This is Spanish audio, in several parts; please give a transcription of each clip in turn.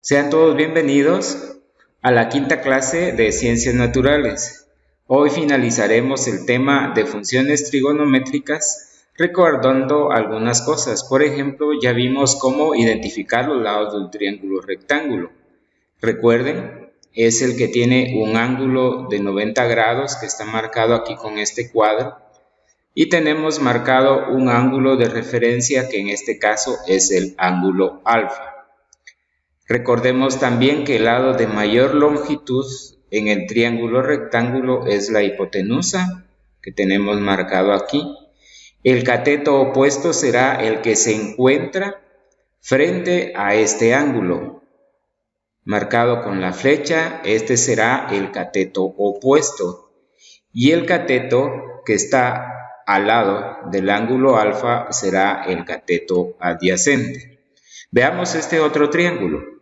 Sean todos bienvenidos a la quinta clase de Ciencias Naturales. Hoy finalizaremos el tema de funciones trigonométricas recordando algunas cosas. Por ejemplo, ya vimos cómo identificar los lados del triángulo rectángulo. Recuerden, es el que tiene un ángulo de 90 grados que está marcado aquí con este cuadro. Y tenemos marcado un ángulo de referencia que en este caso es el ángulo alfa. Recordemos también que el lado de mayor longitud en el triángulo rectángulo es la hipotenusa, que tenemos marcado aquí. El cateto opuesto será el que se encuentra frente a este ángulo, marcado con la flecha. Este será el cateto opuesto. Y el cateto que está al lado del ángulo alfa será el cateto adyacente. Veamos este otro triángulo.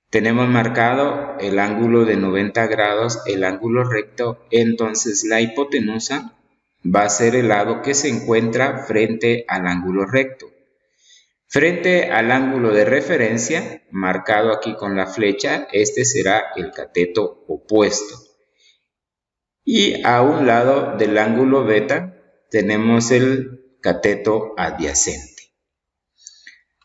Tenemos marcado el ángulo de 90 grados, el ángulo recto, entonces la hipotenusa va a ser el lado que se encuentra frente al ángulo recto. Frente al ángulo de referencia, marcado aquí con la flecha, este será el cateto opuesto. Y a un lado del ángulo beta tenemos el cateto adyacente.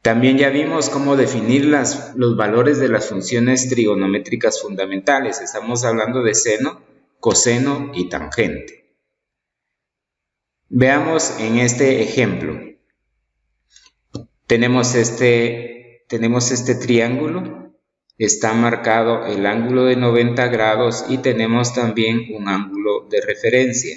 También ya vimos cómo definir los valores de las funciones trigonométricas fundamentales. Estamos hablando de seno, coseno y tangente. Veamos en este ejemplo. Tenemos este triángulo. Está marcado el ángulo de 90 grados y tenemos también un ángulo de referencia.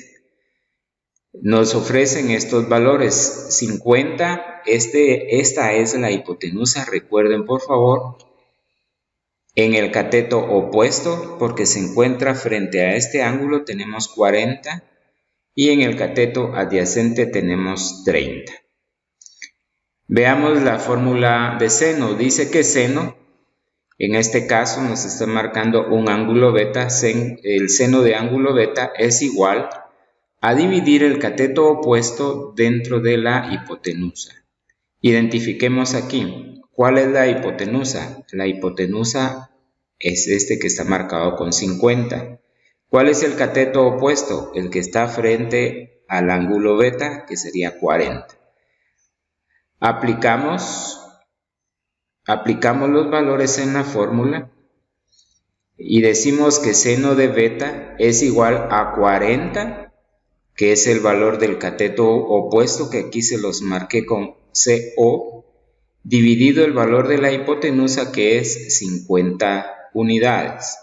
Nos ofrecen estos valores, 50, esta es la hipotenusa, recuerden por favor, en el cateto opuesto, porque se encuentra frente a este ángulo, tenemos 40, y en el cateto adyacente tenemos 30. Veamos la fórmula de seno, dice que seno, en este caso nos está marcando un ángulo beta, el seno de ángulo beta es igual a dividir el cateto opuesto dentro de la hipotenusa. Identifiquemos aquí, ¿cuál es la hipotenusa? La hipotenusa es este que está marcado con 50. ¿Cuál es el cateto opuesto? El que está frente al ángulo beta, que sería 40. Aplicamos los valores en la fórmula y decimos que seno de beta es igual a 40, que es el valor del cateto opuesto, que aquí se los marqué con CO, dividido el valor de la hipotenusa, que es 50 unidades.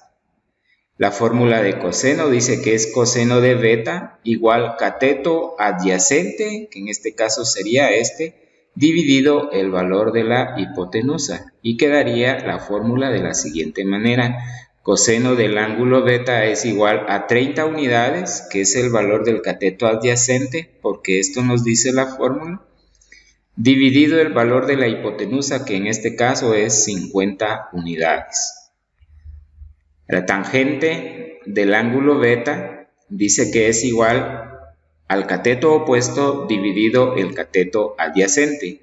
La fórmula de coseno dice que es coseno de beta igual cateto adyacente, que en este caso sería este, dividido el valor de la hipotenusa, y quedaría la fórmula de la siguiente manera. Coseno del ángulo beta es igual a 30 unidades, que es el valor del cateto adyacente, porque esto nos dice la fórmula, dividido el valor de la hipotenusa, que en este caso es 50 unidades. La tangente del ángulo beta dice que es igual al cateto opuesto dividido el cateto adyacente.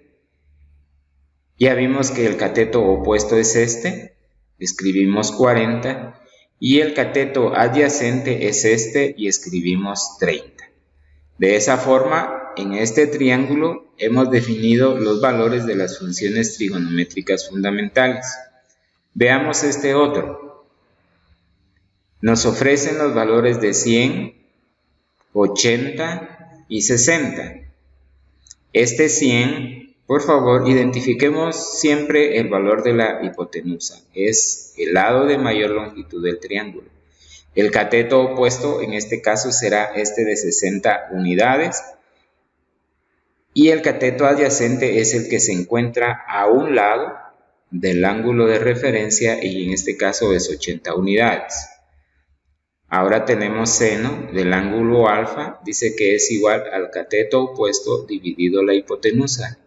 Ya vimos que el cateto opuesto es este, escribimos 40, y el cateto adyacente es este y escribimos 30. De esa forma, en este triángulo hemos definido los valores de las funciones trigonométricas fundamentales. Veamos este otro. Nos ofrecen los valores de 100, 80 y 60. Este 100, por favor, identifiquemos siempre el valor de la hipotenusa. Es el lado de mayor longitud del triángulo. El cateto opuesto en este caso será este de 60 unidades. Y el cateto adyacente es el que se encuentra a un lado del ángulo de referencia y en este caso es 80 unidades. Ahora tenemos seno del ángulo alfa, dice que es igual al cateto opuesto dividido la hipotenusa.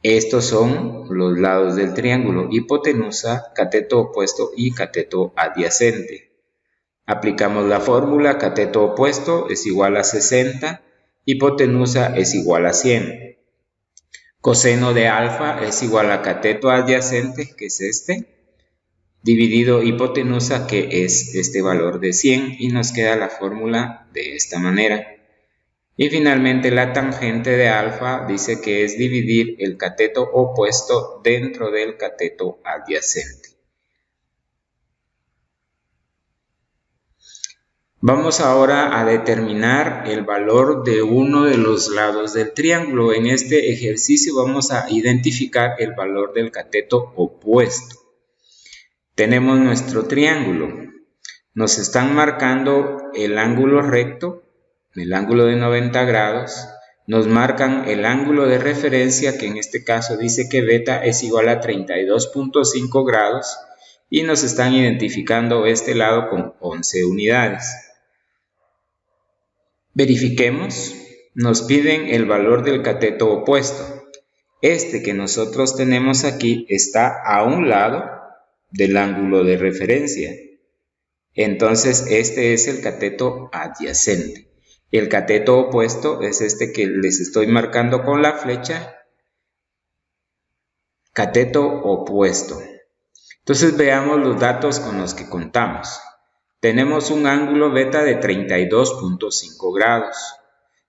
Estos son los lados del triángulo, hipotenusa, cateto opuesto y cateto adyacente. Aplicamos la fórmula, cateto opuesto es igual a 60, hipotenusa es igual a 100. Coseno de alfa es igual a cateto adyacente, que es este, dividido hipotenusa, que es este valor de 100, y nos queda la fórmula de esta manera. Y finalmente la tangente de alfa dice que es dividir el cateto opuesto dentro del cateto adyacente. Vamos ahora a determinar el valor de uno de los lados del triángulo. En este ejercicio vamos a identificar el valor del cateto opuesto. Tenemos nuestro triángulo. Nos están marcando el ángulo recto, el ángulo de 90 grados. Nos marcan el ángulo de referencia, que en este caso dice que beta es igual a 32.5 grados. Y nos están identificando este lado con 11 unidades. Verifiquemos, nos piden el valor del cateto opuesto. Este que nosotros tenemos aquí está a un lado del ángulo de referencia. Entonces este es el cateto adyacente. El cateto opuesto es este que les estoy marcando con la flecha. Cateto opuesto. Entonces veamos los datos con los que contamos. Tenemos un ángulo beta de 32.5 grados.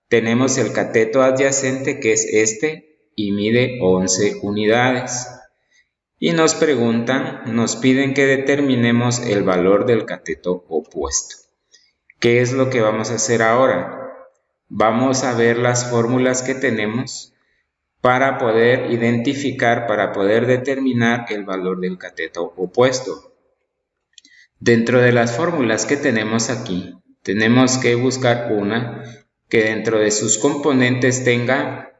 Tenemos el cateto adyacente, que es este, y mide 11 unidades. Y nos piden que determinemos el valor del cateto opuesto. ¿Qué es lo que vamos a hacer ahora? Vamos a ver las fórmulas que tenemos para poder identificar, para poder determinar el valor del cateto opuesto. Dentro de las fórmulas que tenemos aquí, tenemos que buscar una que dentro de sus componentes tenga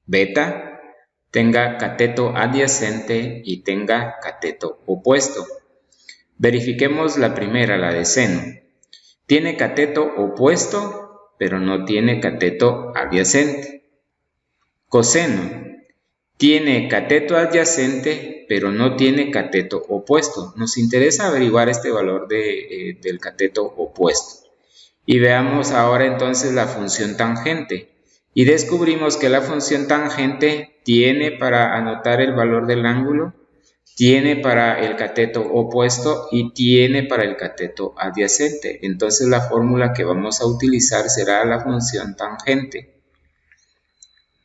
beta, tenga cateto adyacente y tenga cateto opuesto. Verifiquemos la primera, la de seno. Tiene cateto opuesto, pero no tiene cateto adyacente. Coseno. Tiene cateto adyacente, pero no tiene cateto opuesto. Nos interesa averiguar este valor del cateto opuesto. Y veamos ahora entonces la función tangente. Y descubrimos que la función tangente tiene para anotar el valor del ángulo, tiene para el cateto opuesto y tiene para el cateto adyacente. Entonces la fórmula que vamos a utilizar será la función tangente.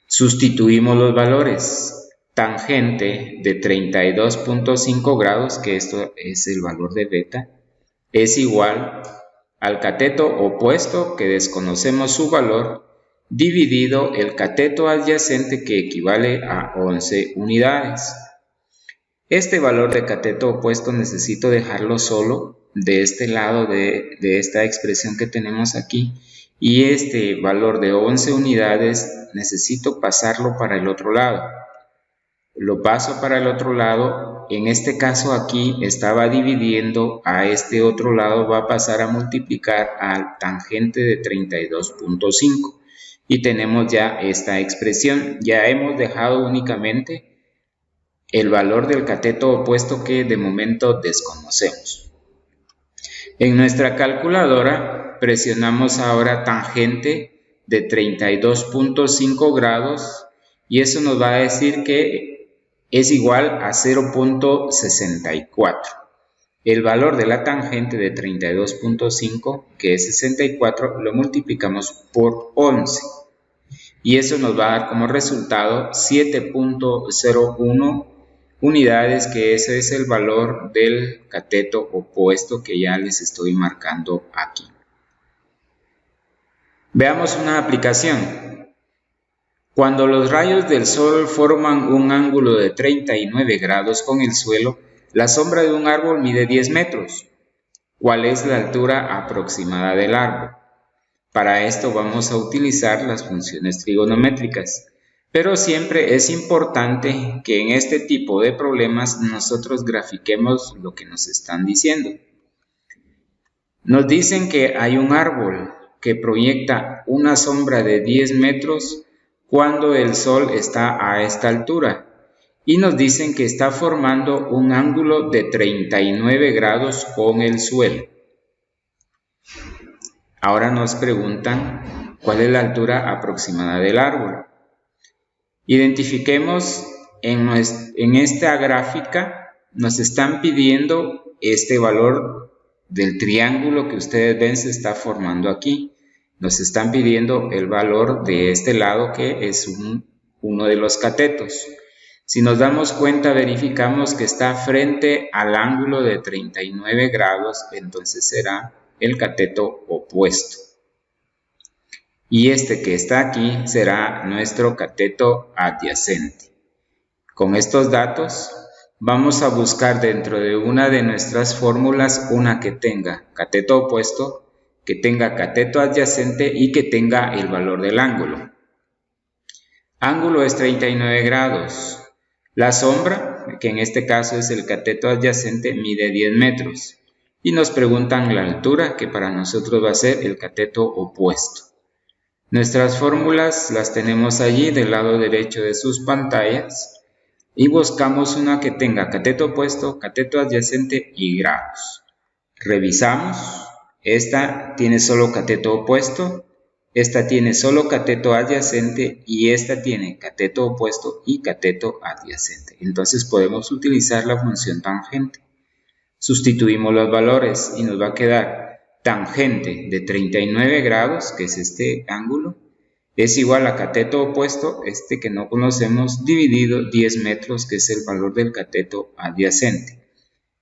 Sustituimos los valores. Tangente de 32.5 grados, que esto es el valor de beta, es igual al cateto opuesto, que desconocemos su valor, dividido el cateto adyacente, que equivale a 11 unidades. Este valor de cateto opuesto necesito dejarlo solo de este lado de esta expresión que tenemos aquí. Y este valor de 11 unidades necesito pasarlo para el otro lado. Lo paso para el otro lado. En este caso aquí estaba dividiendo, a este otro lado va a pasar a multiplicar al tangente de 32.5. Y tenemos ya esta expresión. Ya hemos dejado únicamente el valor del cateto opuesto, que de momento desconocemos. En nuestra calculadora presionamos ahora tangente de 32.5 grados y eso nos va a decir que es igual a 0.64. El valor de la tangente de 32.5, que es 64, lo multiplicamos por 11 y eso nos va a dar como resultado 7.01 unidades, que ese es el valor del cateto opuesto que ya les estoy marcando aquí. Veamos una aplicación. Cuando los rayos del sol forman un ángulo de 39 grados con el suelo, la sombra de un árbol mide 10 metros. ¿Cuál es la altura aproximada del árbol? Para esto vamos a utilizar las funciones trigonométricas. Pero siempre es importante que en este tipo de problemas nosotros grafiquemos lo que nos están diciendo. Nos dicen que hay un árbol que proyecta una sombra de 10 metros cuando el sol está a esta altura y nos dicen que está formando un ángulo de 39 grados con el suelo. Ahora nos preguntan cuál es la altura aproximada del árbol. Identifiquemos en esta gráfica, nos están pidiendo este valor del triángulo que ustedes ven se está formando aquí. Nos están pidiendo el valor de este lado que es uno de los catetos. Si nos damos cuenta, verificamos que está frente al ángulo de 39 grados, entonces será el cateto opuesto. Y este que está aquí será nuestro cateto adyacente. Con estos datos vamos a buscar dentro de una de nuestras fórmulas una que tenga cateto opuesto, que tenga cateto adyacente y que tenga el valor del ángulo. Ángulo es 39 grados. La sombra, que en este caso es el cateto adyacente, mide 10 metros. Y nos preguntan la altura, que para nosotros va a ser el cateto opuesto. Nuestras fórmulas las tenemos allí del lado derecho de sus pantallas y buscamos una que tenga cateto opuesto, cateto adyacente y grados. Revisamos, esta tiene solo cateto opuesto, esta tiene solo cateto adyacente y esta tiene cateto opuesto y cateto adyacente. Entonces podemos utilizar la función tangente. Sustituimos los valores y nos va a quedar tangente de 39 grados, que es este ángulo, es igual a cateto opuesto, este que no conocemos, dividido 10 metros, que es el valor del cateto adyacente.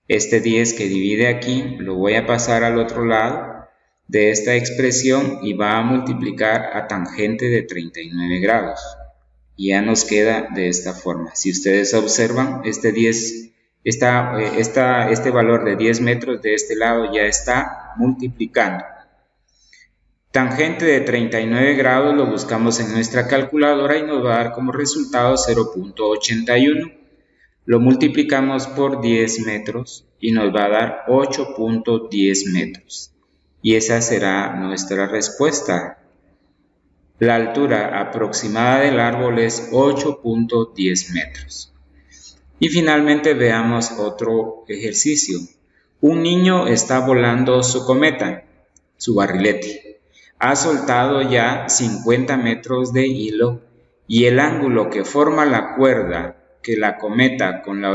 Este 10 que divide aquí lo voy a pasar al otro lado de esta expresión y va a multiplicar a tangente de 39 grados. Y ya nos queda de esta forma. Si ustedes observan, este valor de 10 metros de este lado ya está multiplicando. Tangente de 39 grados lo buscamos en nuestra calculadora y nos va a dar como resultado 0.81. Lo multiplicamos por 10 metros y nos va a dar 8.10 metros. Y esa será nuestra respuesta. La altura aproximada del árbol es 8.10 metros. Y finalmente veamos otro ejercicio. Un niño está volando su cometa, su barrilete. Ha soltado ya 50 metros de hilo y el ángulo que forma la cuerda de la cometa con la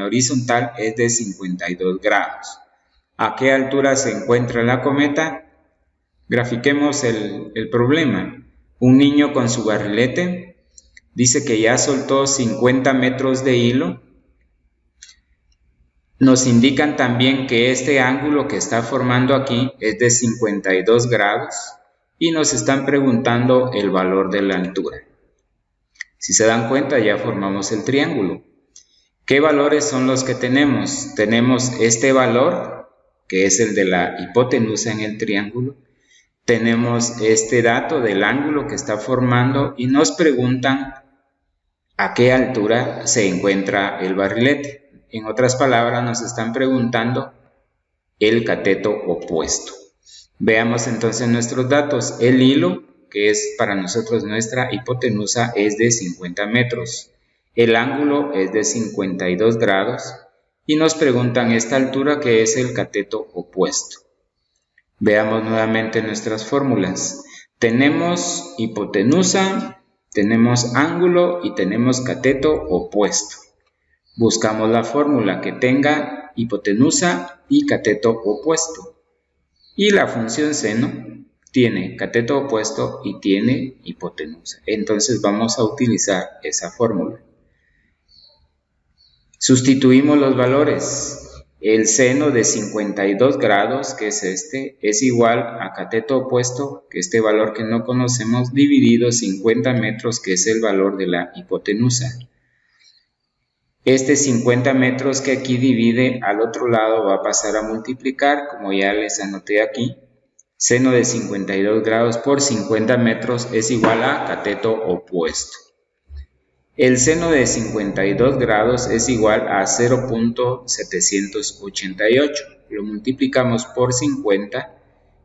horizontal es de 52 grados. ¿A qué altura se encuentra la cometa? Grafiquemos el problema. Un niño con su barrilete dice que ya soltó 50 metros de hilo. Nos indican también que este ángulo que está formando aquí es de 52 grados y nos están preguntando el valor de la altura. Si se dan cuenta, ya formamos el triángulo. ¿Qué valores son los que tenemos? Tenemos este valor, que es el de la hipotenusa en el triángulo. Tenemos este dato del ángulo que está formando y nos preguntan a qué altura se encuentra el barrilete. En otras palabras, nos están preguntando el cateto opuesto. Veamos entonces nuestros datos. El hilo, que es para nosotros nuestra hipotenusa, es de 50 metros. El ángulo es de 52 grados y nos preguntan esta altura, que es el cateto opuesto. Veamos nuevamente nuestras fórmulas. Tenemos hipotenusa, tenemos ángulo y tenemos cateto opuesto. Buscamos la fórmula que tenga hipotenusa y cateto opuesto. Y la función seno tiene cateto opuesto y tiene hipotenusa. Entonces vamos a utilizar esa fórmula. Sustituimos los valores. El seno de 52 grados, que es este, es igual a cateto opuesto, que este valor que no conocemos, dividido 50 metros, que es el valor de la hipotenusa. Este 50 metros que aquí divide al otro lado va a pasar a multiplicar, como ya les anoté aquí. Seno de 52 grados por 50 metros es igual a cateto opuesto. El seno de 52 grados es igual a 0.788. Lo multiplicamos por 50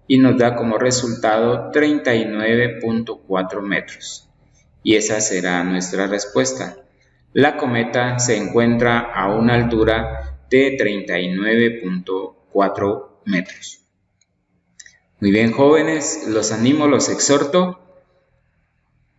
y nos da como resultado 39.4 metros. Y esa será nuestra respuesta. La cometa se encuentra a una altura de 39.4 metros. Muy bien, jóvenes, los animo, los exhorto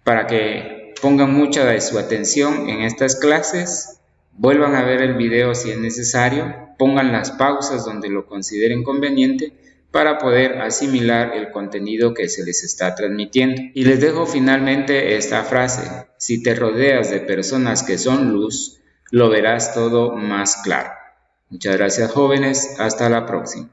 para que pongan mucha de su atención en estas clases, vuelvan a ver el video si es necesario, pongan las pausas donde lo consideren conveniente para poder asimilar el contenido que se les está transmitiendo. Y les dejo finalmente esta frase: si te rodeas de personas que son luz, lo verás todo más claro. Muchas gracias, jóvenes, hasta la próxima.